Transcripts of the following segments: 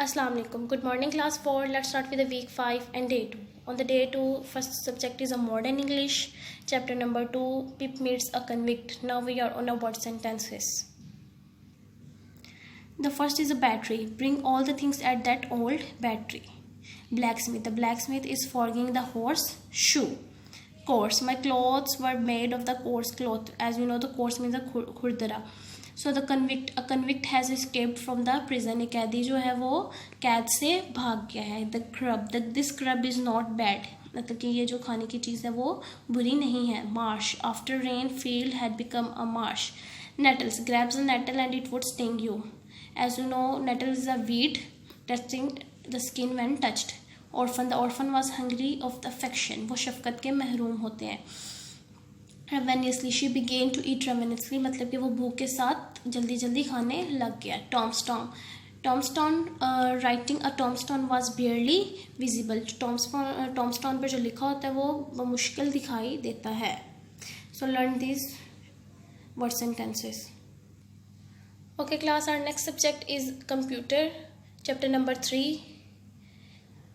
Assalamu alaikum. Good morning, class 4. Let's start with the week 5 and day 2. On the day 2, first subject is a modern English. Chapter number 2, Pip meets a convict. Now we are on a word sentences. The first is a battery. Bring all the things at that old battery. Blacksmith. The blacksmith is forging the horse shoe. Coarse. My clothes were made of the coarse cloth. As you know, the coarse means a khurdara. So the convict has escaped from the prison. एक कैदी जो है वो कैद से भाग गया है. The crab. This crab is not bad. मतलब कि ये जो खाने की चीज़ है वो बुरी नहीं है. Marsh. After rain, field had become a marsh. Nettles. Grabs a nettle and it would sting you. As you know, nettle is a weed touching the skin when touched. Orphan. The orphan was hungry of the affection. वो शफकत के महरूम होते हैं. Ravenously, she began to eat ravenously. मतलब कि वो भूख के साथ जल्दी जल्दी खाने लग गया. Tombstone. Writing a tombstone was barely visible. Tombstone पर जो लिखा होता है वो मुश्किल दिखाई देता है. So learn these word sentences. Okay class, our next subject is computer. Chapter number 3.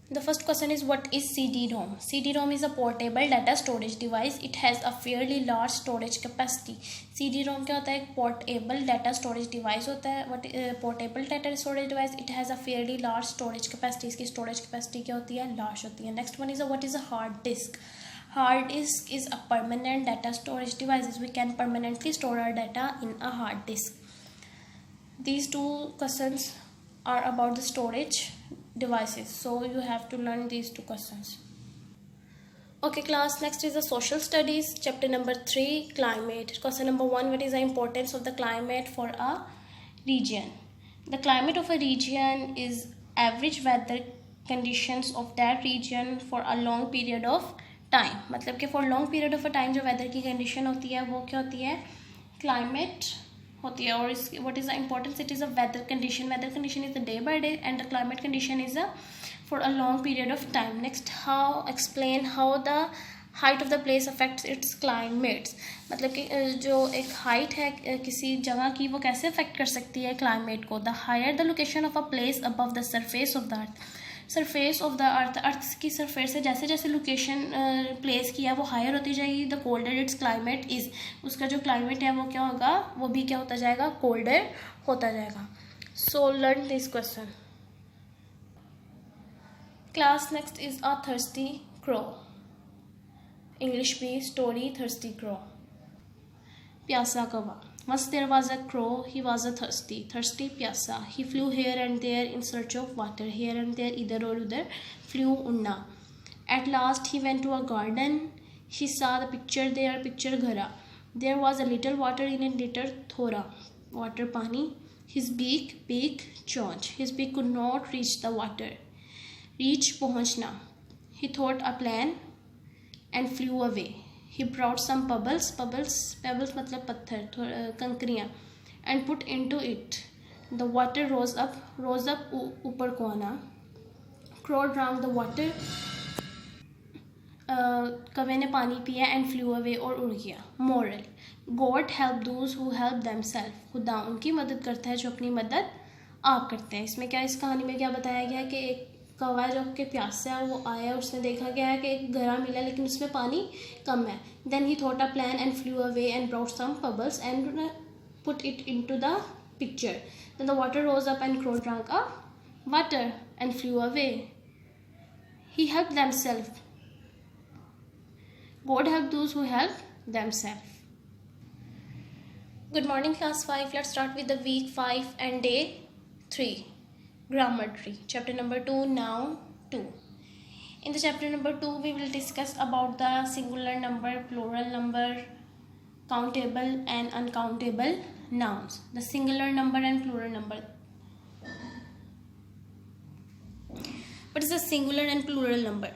The first question is, what is CD-ROM? CD-ROM is a portable data storage device. It has a fairly large storage capacity. CD-ROM क्या होता है? एक portable data storage device होता है. Portable data storage device. It has a fairly large storage capacity. इसकी storage capacity क्या होती है? Large होती है. Next one is what is a hard disk? Hard disk is a permanent data storage device. We can permanently store our data in a hard disk. These two questions are about the storage devices, so you have to learn these two questions. Okay class, next is the social studies. Chapter number 3, climate. Question number 1, what is the importance of the climate for a region? The climate of a region is average weather conditions of that region for a long period of time. मतलब कि for long period of a time जो weather की condition होती है वो क्या होती है? Climate होती है. और इस what is the importance? It is a weather condition. Weather condition is the day by day and the climate condition is a for a long period of time. Next, explain how the height of the place affects its climates. मतलब कि जो एक height है किसी जगह की वो कैसे affect कर सकती है climate को. The higher the location of a place above the surface of the earth. Surface of the earth की सरफेस से जैसे जैसे लोकेशन प्लेस किया वो हायर होती जाएगी. The colder it's climate is, उसका जो क्लाइमेट है वो क्या होगा, वो भी क्या होता जाएगा, कोल्डर होता जाएगा. So learn this question. Class next is a thirsty crow. English भी स्टोरी थर्स्टी क्रो. प्यासा कौवा. Once there was a crow, he was a thirsty प्यासा. He flew here and there in search of water. Here and there, इधर और उधर, flew उड़ना. At last he went to a garden. He saw the picture there, picture घरा. There was a little water in it, little थोड़ा. Water पानी. His beak चोंच. His beak could not reach the water. Reach पहुँचना. He thought a plan and flew away. He brought some pebbles मतलब पत्थर, कंकरियाँ, and put into it. The water rose up ऊपर को आना. Crow drank the water. कौवे ने पानी पिया and flew away और उड़ गया. Moral: God help those who help themselves. खुदा उनकी मदद करता है जो अपनी मदद आप करते हैं. इसमें क्या, इस कहानी में क्या बताया गया है कि एक कौवा जो कि प्यासा है वो आया, उसने देखा गया है कि एक घड़ा मिला लेकिन उसमें पानी कम है. Then he thought a plan and flew away and brought some pebbles and put it into the picture. Then the water rose up and crow drunk a water and flew away. He help themself. God help those who help themself. Good morning class 5. Let's start with the week 5 and day 3. Grammar tree. Chapter number 2, noun 2. In the chapter number 2 we will discuss about the singular number, plural number, countable and uncountable nouns. The singular number and plural number. What is a singular and plural number?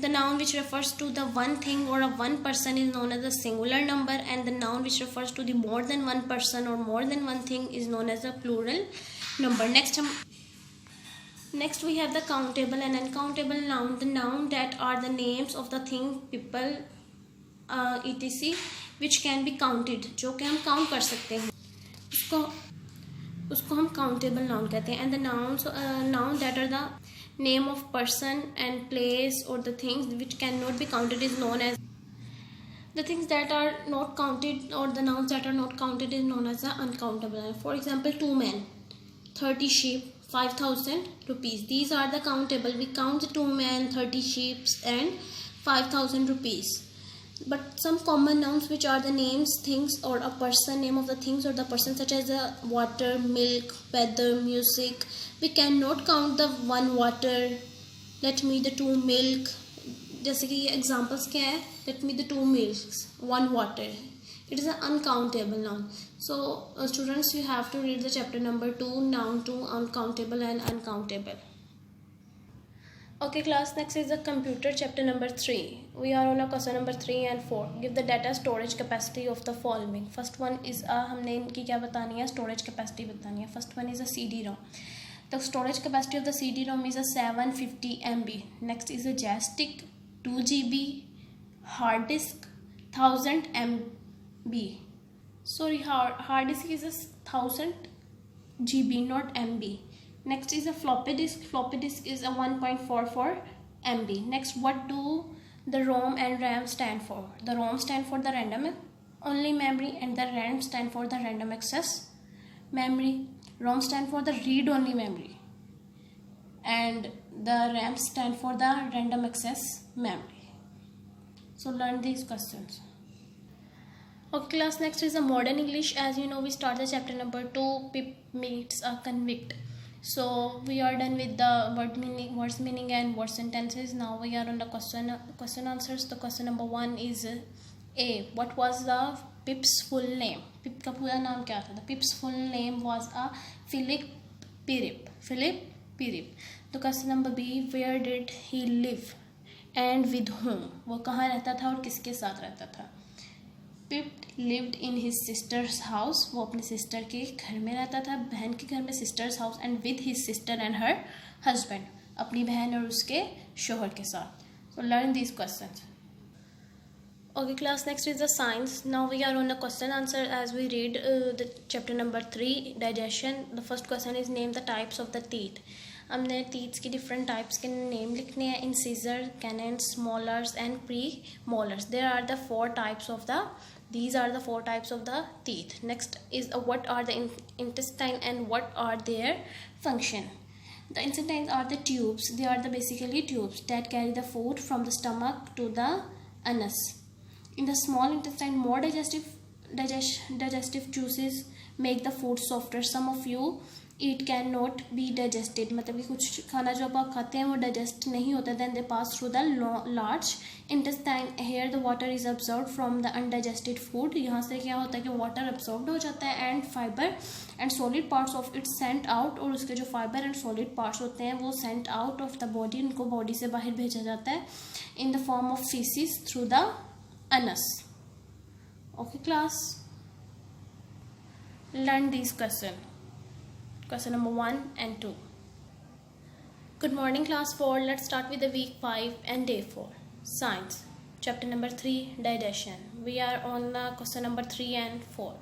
The noun which refers to the one thing or a one person is known as a singular number, and the noun which refers to the more than one person or more than one thing is known as a plural number. Next we have the countable and uncountable noun. The noun that are the names of the thing, people, etc which can be counted, जो कि हम count कर सकते हैं. उसको हम countable noun कहते हैं. And the noun that are the name of person and place और the things which can not be counted is known as the things that are not counted or the nouns that are not counted is known as the uncountable. For example, 2 men, 30 sheep, 5,000 rupees. These are the countable. We count the 2 men, 30 sheep and 5,000 rupees. But some common nouns which are the names, things or a person, name of the things or the person, such as water, milk, weather, music. We cannot count the 1 water. Let me the 2 milk. जैसे कि ये examples क्या है. Let me the 2 milks, 1 water. It is a uncountable noun. So students, you have to read the chapter number 2, noun 2, uncountable and uncountable. Okay class, next is the computer chapter number 3. We are on a question number 3 and 4. Give the data storage capacity of the following. First one is हमने इनकी क्या बतानी है, storage capacity बतानी है. First one is a CD-ROM. The storage capacity of the CD-ROM is a 750 MB. Next is a joystick, 2 GB, hard disk 1000 MB. Sorry, hard disk is a 1000 GB, not MB. Next is a floppy disk. Floppy disk is a 1.44 MB. Next, what do the ROM and RAM stand for? The ROM stand for the random only memory and the RAM stand for the random access memory. ROM stand for the read only memory and the RAM stand for the random access memory. So learn these questions. Okay class, next is a modern English. As you know, we start the chapter number 2, Pip meets a convict. So we are done with the words meaning and word sentences. Now we are on the question answers. The question number 1 is A. What was the Pip's full name? Pip का पूरा नाम क्या था? The Pip's full name was a Philip Pirrip. Philip Pirrip. तो question number B. Where did he live and with whom? वो कहाँ रहता था और किसके साथ रहता था? Pip lived in his sister's house. वो अपने सिस्टर के घर में रहता था, बहन के घर में, sister's house, and with his sister and her husband. अपनी बहन और उसके शोहर के साथ. So learn these questions. Okay class, next is the science. Now we are on the question answer as we read the chapter number 3, digestion. The first question is name the types of the teeth. हमने teeth की different types के name लिखने हैं. Incisor, canines, molars and premolars. There are the 4 types of the These are the 4 types of the teeth. Next is what are the intestine and what are their function. The intestines are the tubes. They are the basically tubes that carry the food from the stomach to the anus. In the small intestine, more digestive juices make the food softer. Some of you eat cannot be digested. मतलब कि कुछ खाना जो आप खाते हैं वो digest नहीं होता. Then they pass through the large intestine. Here the water is absorbed from the undigested food. यहाँ से क्या होता है कि water absorbed हो जाता है and fiber and solid parts of it sent out. और उसके जो fiber and solid parts होते हैं वो sent out of the body. उनको body से बाहर भेजा जाता है in the form of feces through the anus. Okay class, learn these questions. Question number 1 and 2. Good morning class 4. Let's start with the week 5 and day 4. Science. Chapter number 3, digestion. We are on question number 3 and 4.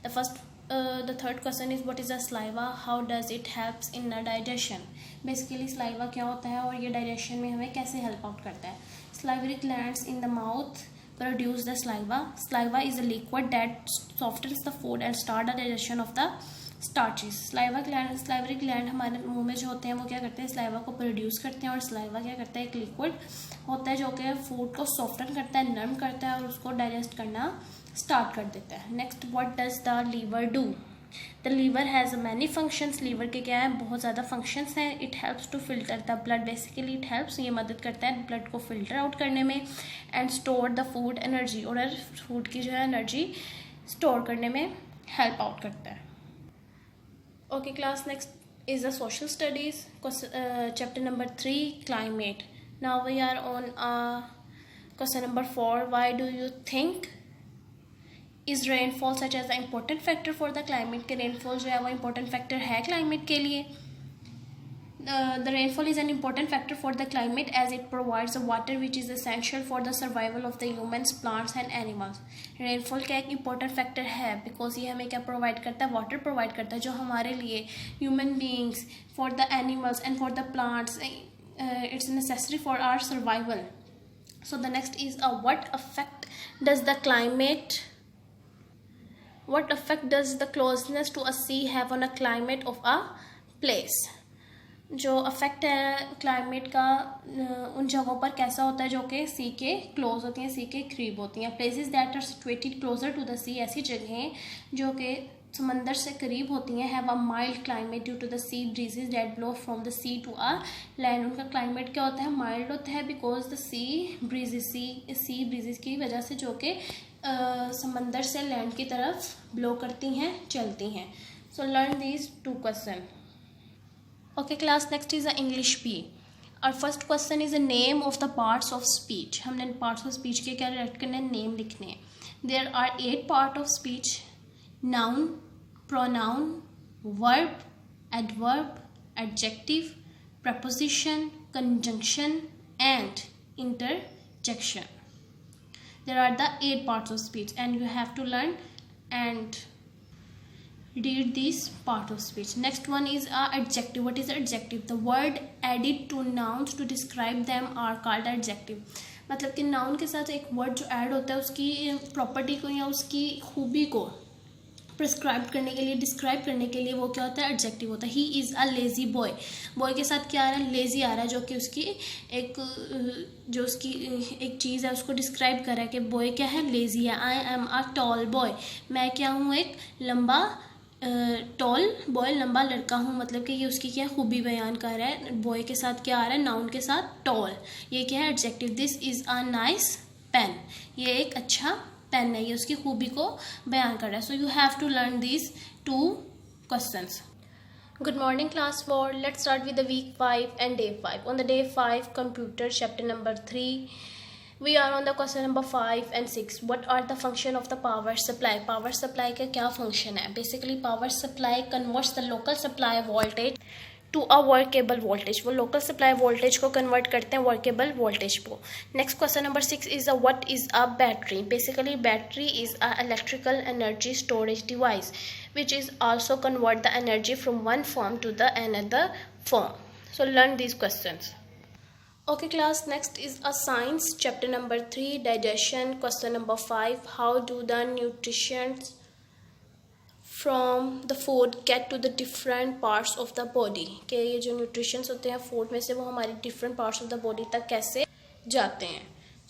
The third question is what is the saliva? How does it helps in the digestion? Basically saliva क्या होता है और ये digestion में हमें कैसे help out करता है? Salivary glands in the mouth produce the saliva. Saliva is a liquid that softens the food and start the digestion of the starches. salivary gland हमारे मुंह में जो होते हैं वो क्या करते हैं, saliva को प्रोड्यूस करते हैं और saliva क्या करता है, एक लिक्विड होता है जो कि फूड को सॉफ्टन करता है, नरम करता है और उसको डाइजेस्ट करना स्टार्ट कर देता है. Next, what does the liver do? The liver has many functions. Liver के क्या है, बहुत ज़्यादा फंक्शंस हैं. It helps to filter the blood. Basically it helps, ये मदद करता है ब्लड को फिल्टर आउट करने में. And store the food energy, और फूड की जो है एनर्जी स्टोर करने में हेल्प आउट करता है. Okay class, next is the social studies. Chapter number 3, climate. Now we are on question number 4. Why do you think is rainfall such as an important factor for the climate? के rainfall जो है वो important factor है climate के लिए. the rainfall is an important factor for the climate as it provides the water which is essential for the survival of the humans, plants and animals. Rainfall का एक important factor है because ये हमें क्या provide करता है, water provide करता है जो हमारे लिए human beings, for the animals and for the plants it's necessary for our survival. So the next is what effect does the closeness to a sea have on a climate of a place? जो affect है climate का उन जगहों पर कैसा होता है जो कि सी के क्लोज होती हैं, सी के करीब होती हैं. Places that are situated closer to the sea, ऐसी जगहें जो कि समंदर से करीब होती हैं, have a mild climate due to the sea breezes that blow from the sea to a land. उनका क्लाइमेट क्या होता है, माइल्ड होता है बिकॉज द सी ब्रीजेज की वजह से जो कि समंदर से लैंड की तरफ ब्लो करती हैं, चलती हैं. So learn these 2 question. Okay class, next is a English B. Our first question is the name of the parts of speech. हमने parts of speech के क्या रिलेट करने, नेम लिखने हैं. There are 8 parts of speech: noun, pronoun, verb, adverb, adjective, preposition, conjunction and interjection. There are the 8 parts of speech and you have to learn and read this part of speech. Next one is adjective. What is adjective? The word added to nouns to describe them are called adjective. मतलब कि noun के साथ एक word जो add होता है उसकी property को या उसकी खूबी को प्रिस्क्राइब करने के लिए, डिस्क्राइब करने के लिए वो क्या होता है, एडजेक्टिव होता है. He is a lazy boy. Boy के साथ क्या आ रहा है, लेज़ी आ रहा है, जो कि उसकी एक चीज़ है उसको डिस्क्राइब कर रहा है कि बॉय क्या है, लेज़ी है. I am a tall boy. मैं क्या हूँ, एक लंबा टॉल बॉय, लंबा लड़का हूँ. मतलब कि ये उसकी क्या खूबी बयान कर रहा है. बॉय के साथ क्या आ रहा है, नाउन के साथ टॉल. ये क्या है, adjective. This is a nice pen. ये एक अच्छा पेन है, ये उसकी खूबी को बयान कर रहा है. So you have to learn these 2 questions. Good morning class 4. Let's start with the week 5 and day 5. On the day 5 computer chapter number 3. We are on the question number 5 and 6. What are the function of the power supply? Power supply का क्या function है? Basically power supply converts the local supply voltage to a workable voltage. वो local supply voltage को convert करते हैं workable voltage को. Next question number 6 is what is a battery? Basically battery is a electrical energy storage device which is also convert the energy from one form to the another form. So learn these questions. Okay class, next is a science chapter number 3 digestion. Question number 5, how do the nutrients from the food get to the different parts of the body? कि ये जो nutrients होते हैं food में से वो हमारी different parts of the body तक कैसे जाते हैं.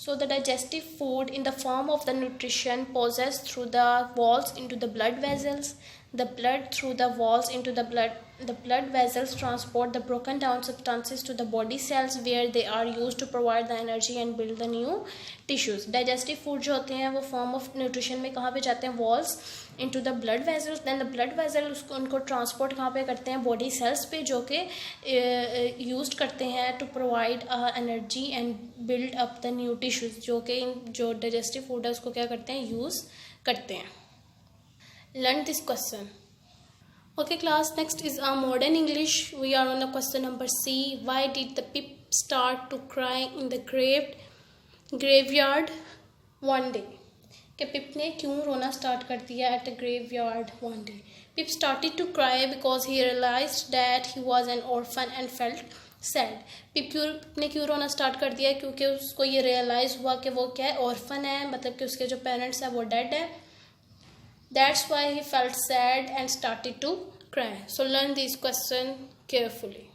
So the digestive food in the form of the nutrition passes through the walls into the blood vessels. The blood through the walls into the blood vessels transport the broken down substances to the body cells where they are used to provide the energy and build the new tissues. Digestive food जो होते हैं वो form of nutrition में कहाँ पे जाते हैं, walls into the blood vessels. Then the blood vessel उनको transport कहाँ पे करते हैं, body cells पे, जो कि used करते हैं to provide energy and build up the new tissues. जो कि जो digestive food है उसको क्या करते हैं, use करते हैं. Learn this question. Okay class, next is a modern English. We are on the question number C. Why did the pip start to cry in the graveyard one day? कि पिप ने क्यों रोना स्टार्ट कर दिया at the graveyard one day? Pip started to cry because he realized that he was an orphan and felt sad. पिप ने क्यों रोना start कर दिया, क्योंकि उसको ये रियलाइज़ हुआ कि वो क्या है, ऑर्फन है, मतलब कि उसके जो पेरेंट्स हैं वो डेड है. That's why he felt sad and started to cry. So learn these questions carefully.